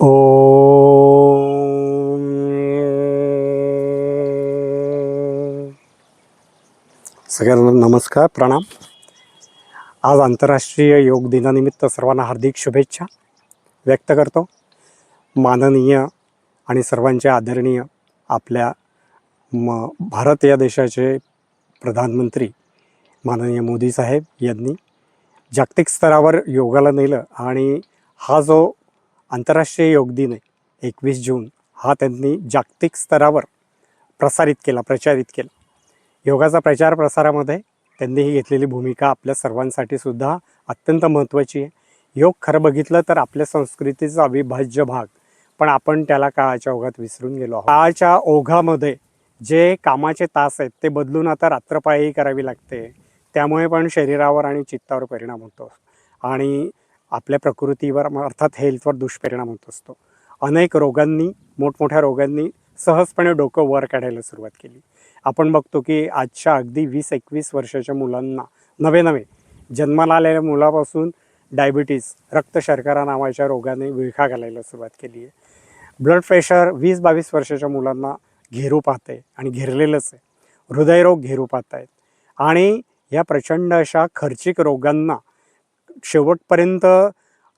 ओम. सगळ्यांना नमस्कार, प्रणाम. आज आंतरराष्ट्रीय योग दिनानिमित्त सर्वांना हार्दिक शुभेच्छा व्यक्त करतो. माननीय आणि सर्वांचे आदरणीय आपल्या भारत या देशाचे प्रधानमंत्री माननीय मोदी साहेब यांनी जागतिक स्तरावर योगाला नेलं आणि हा जो आंतरराष्ट्रीय योग दिन आहे 21 जून हा त्यांनी जागतिक स्तरावर प्रचारित केला. योगाचा प्रचार प्रसारामध्ये त्यांनी ही घेतलेली भूमिका आपल्या सर्वांसाठी सुद्धा अत्यंत महत्त्वाची आहे. योग खरं बघितलं तर आपल्या संस्कृतीचा अविभाज्य भाग, पण आपण त्याला काळाच्या ओघात विसरून गेलो आहोत. काळाच्या ओघामध्ये जे कामाचे तास आहेत ते बदलून आता रात्रपाळी करावी लागते. त्यामुळे पण शरीरावर आणि चित्तावर परिणाम होतो आणि आपल्या प्रकृतीवर अर्थात हेल्थवर दुष्परिणाम होत असतो. अनेक रोगांनी, मोठमोठ्या रोगांनी सहजपणे डोकं वर काढायला सुरुवात केली. आपण बघतो की आजच्या अगदी 20-21 वर्षाच्या मुलांना नवे जन्माला आलेल्या मुलापासून डायबिटीज, रक्तशर्करा नावाच्या रोगाने विळखा घालायला सुरुवात केली आहे. ब्लड प्रेशर 20-22 वर्षाच्या मुलांना घेरू पाहते आणि घेरलेलंच आहे. हृदयरोग घेरू पाहत आहेत आणि या प्रचंड अशा खर्चिक रोगांना शेवटपर्यंत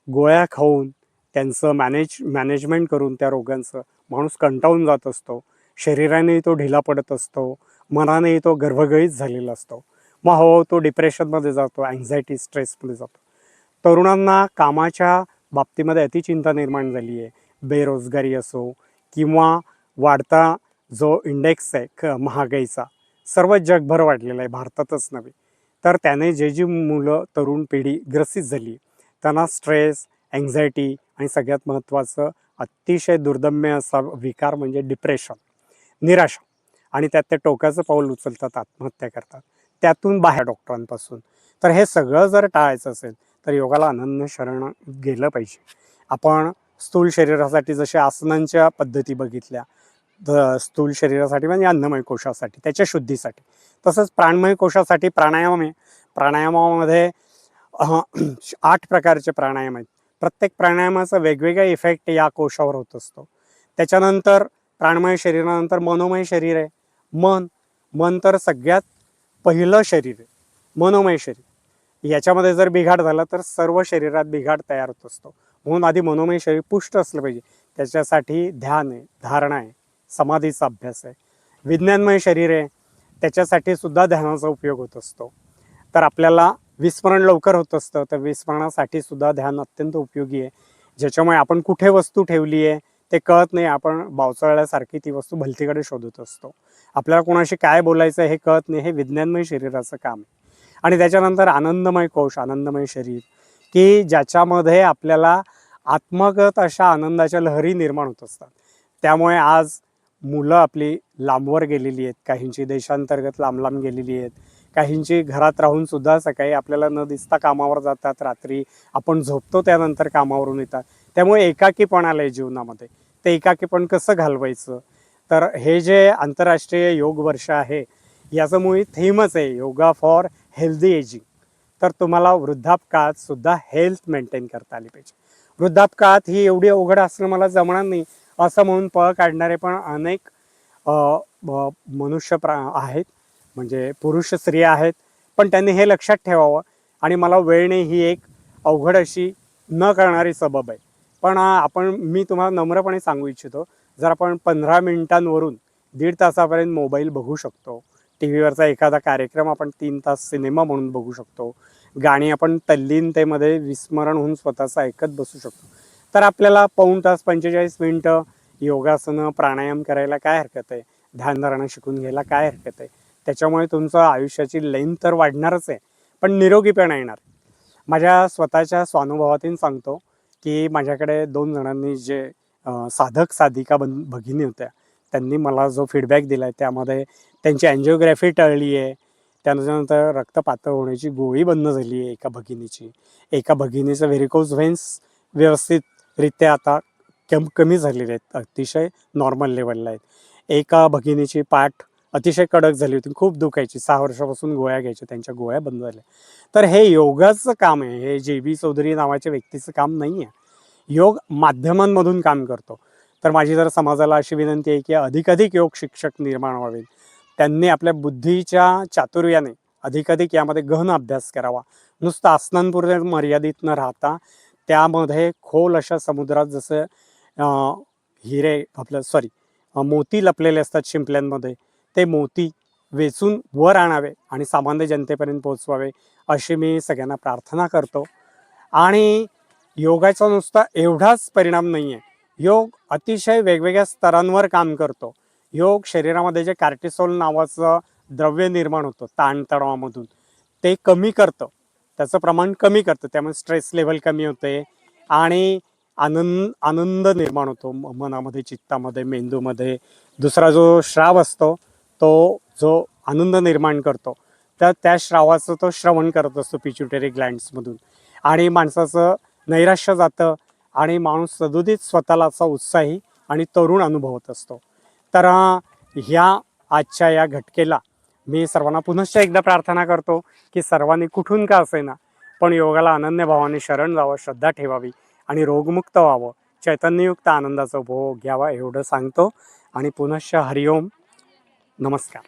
गोळ्या खाऊन त्यांचं मॅनेजमेंट करून त्या रोगांचं माणूस कंटाळून जात असतो. शरीरानेही तो ढिला पडत असतो, मनानेही तो गर्भगळीत झालेला असतो. मग तो डिप्रेशनमध्ये जातो, अँझायटी, स्ट्रेसमध्ये जातो. तरुणांना कामाच्या बाबतीमध्ये अतिचिंता निर्माण झाली आहे. बेरोजगारी असो किंवा वाढता जो इंडेक्स आहे महागाईचा, सर्व जगभर वाढलेला आहे, भारतातच नव्हे. तर त्याने जी मुलं, तरुण पिढी ग्रसित झाली, त्यांना स्ट्रेस, अँझायटी आणि सगळ्यात महत्त्वाचं अतिशय दुर्दम्य असा विकार म्हणजे डिप्रेशन, निराशा, आणि त्यात ते टोकाचं पाऊल उचलतात, आत्महत्या करतात. त्यातून बाहेर डॉक्टरांपासून. तर हे सगळं जर टाळायचं असेल तर योगाला अनन्य शरण गेलं पाहिजे. आपण स्थूल शरीरासाठी जसे आसनांच्या पद्धती बघितल्या, स्थूल शरीरासाठी म्हणजे अन्नमय कोशासाठी, त्याच्या शुद्धीसाठी, तसंच प्राणमय कोशासाठी प्राणायाम आहे. प्राणायामामध्ये 8 प्रकारचे प्राणायाम आहेत. प्रत्येक प्राणायामाचा वेगवेगळा इफेक्ट या कोशावर होत असतो. त्याच्यानंतर प्राणमय शरीरानंतर मनोमय शरीर आहे. मन तर सगळ्यात पहिलं शरीर आहे, मनोमय शरीर. याच्यामध्ये जर बिघाड झाला तर सर्व शरीरात बिघाड तयार होत असतो. म्हणून आधी मनोमय शरीर पुष्ट असलं पाहिजे. त्याच्यासाठी ध्यान आहे, धारणा आहे, समाधीचा अभ्यास आहे. विज्ञानमय शरीर आहे, त्याच्यासाठी सुद्धा ध्यानाचा उपयोग होत असतो. तर आपल्याला विस्मरण लवकर होत असतं, तर विस्मरणासाठी सुद्धा ध्यान अत्यंत उपयोगी आहे. ज्याच्यामुळे आपण कुठे वस्तू ठेवली आहे ते कळत नाही, आपण बावचळल्यासारखी ती वस्तू भलतीकडे शोधत असतो. आपल्याला कोणाशी काय बोलायचं हे कळत नाही. हे विज्ञानमय शरीराचं काम आहे. आणि त्याच्यानंतर आनंदमय कोश, आनंदमय शरीर, की ज्याच्यामध्ये आपल्याला आत्मगत अशा आनंदाच्या लहरी निर्माण होत असतात. त्यामुळे आज मुलं आपली लांबवर गेलेली आहेत, काहींची देशांतर्गत लांब गेलेली आहेत, काहींची घरात राहून सुद्धा सकाळी आपल्याला न दिसता कामावर जातात, रात्री आपण झोपतो त्यानंतर कामावरून येतात. त्यामुळे एकाकीपण आलं आहे जीवनामध्ये. ते एकाकीपण कसं घालवायचं? तर हे जे आंतरराष्ट्रीय योग वर्ष आहे याचं मुळी थीमच आहे योगा फॉर हेल्दी एजिंग. तर तुम्हाला वृद्धापकाळात सुद्धा हेल्थ मेंटेन करता आली पाहिजे. वृद्धापकाळात ही एवढी अवघड असणं मला जमणार नाही असं म्हणून पळ काढणारे पण अनेक मनुष्य आहेत, म्हणजे पुरुष स्त्रिया आहेत. पण त्यांनी हे लक्षात ठेवावं. आणि मला वेळ नाही ही एक अवघड अशी न करणारी सबब आहे. पण मी तुम्हाला नम्रपणे सांगू इच्छितो, जर आपण 15 मिनिटांवरून 1.5 तासापर्यंत मोबाईल बघू शकतो, टी व्हीवरचा एखादा कार्यक्रम आपण 3 तास सिनेमा म्हणून बघू शकतो, गाणी आपण तल्लीनतेमध्ये विस्मरण होऊन स्वतःचं ऐकत बसू शकतो, तर आपल्याला पाऊण तास 45 मिनिटं योगासनं, प्राणायाम करायला काय हरकत आहे? ध्यानधारणा शिकून घ्यायला काय हरकत आहे? त्याच्यामुळे तुमचं आयुष्याची लेंथ तर वाढणारच आहे, पण निरोगीपणा येणार. माझ्या स्वतःच्या स्वानुभवातून सांगतो की माझ्याकडे 2 जणांनी जे साधक साधिका भगिनी होत्या, त्यांनी मला जो फीडबॅक दिला आहे त्यामध्ये त्यांची अँजिओग्राफी टळली आहे. त्यानंतर रक्त पातळ होण्याची गोळी बंद झाली आहे एका भगिनीची. एका भगिनीचं व्हेरिकोज व्हेन्स व्यवस्थितरित्या आता कमी झालेले आहेत, अतिशय नॉर्मल लेवलला आहेत. एका भगिनीची पाठ अतिशय कडक झाली होती, खूप दुखायची, 6 वर्षापासून गोळ्या घ्यायच्या, त्यांच्या गोळ्या बंद झाल्या. तर हे योगाचं काम आहे, हे जे बी चौधरी नावाच्या व्यक्तीचं काम नाही आहे. योग माध्यमांमधून काम करतो. तर माझी जर समाजाला अशी विनंती आहे की अधिकाधिक योग शिक्षक निर्माण व्हावेत. त्यांनी आपल्या बुद्धीच्या चातुर्याने अधिकाधिक यामध्ये गहन अभ्यास करावा. नुसतं आसनांपुरते मर्यादित न राहता त्यामध्ये खोल अशा समुद्रात जसं हिरे मोती लपलेले असतात शिंपल्यांमध्ये, ते मोती वेचून वर आणावे आणि सामान्य जनतेपर्यंत पोहोचवावे अशी मी सगळ्यांना प्रार्थना करतो. आणि योगाचा नुसता एवढाच परिणाम नाही आहे, योग अतिशय वेगवेगळ्या स्तरांवर काम करतो. योग शरीरामध्ये जे कार्टिसोल नावाचं द्रव्य निर्माण होतं ताणतणावामधून, ते कमी करतं, त्याचं प्रमाण कमी करतं. त्यामुळे स्ट्रेस लेव्हल कमी होते आणि आनंद निर्माण होतो मनामध्ये, चित्तामध्ये, मेंदूमध्ये. दुसरा जो श्राव असतो तो जो आनंद निर्माण करतो, तर त्या श्रावाचं तो श्रवण करत असतो पिच्युटरी ग्लँड्समधून आणि माणसाचं नैराश्य जातं आणि माणूस सदोदित स्वतःला असा उत्साही आणि तरुण अनुभवत असतो. तर ह्या आजच्या या घटकेला मी सर्वांना पुनश्च एकदा प्रार्थना करतो की सर्वांनी कुठून का असेना पण योगाला अनन्य भावाने शरण जावं, श्रद्धा ठेवावी आणि रोगमुक्त व्हावं, चैतन्ययुक्त आनंदाचा उपभोग घ्यावा एवढं सांगतो आणि पुनश्च हरिओम, नमस्कार.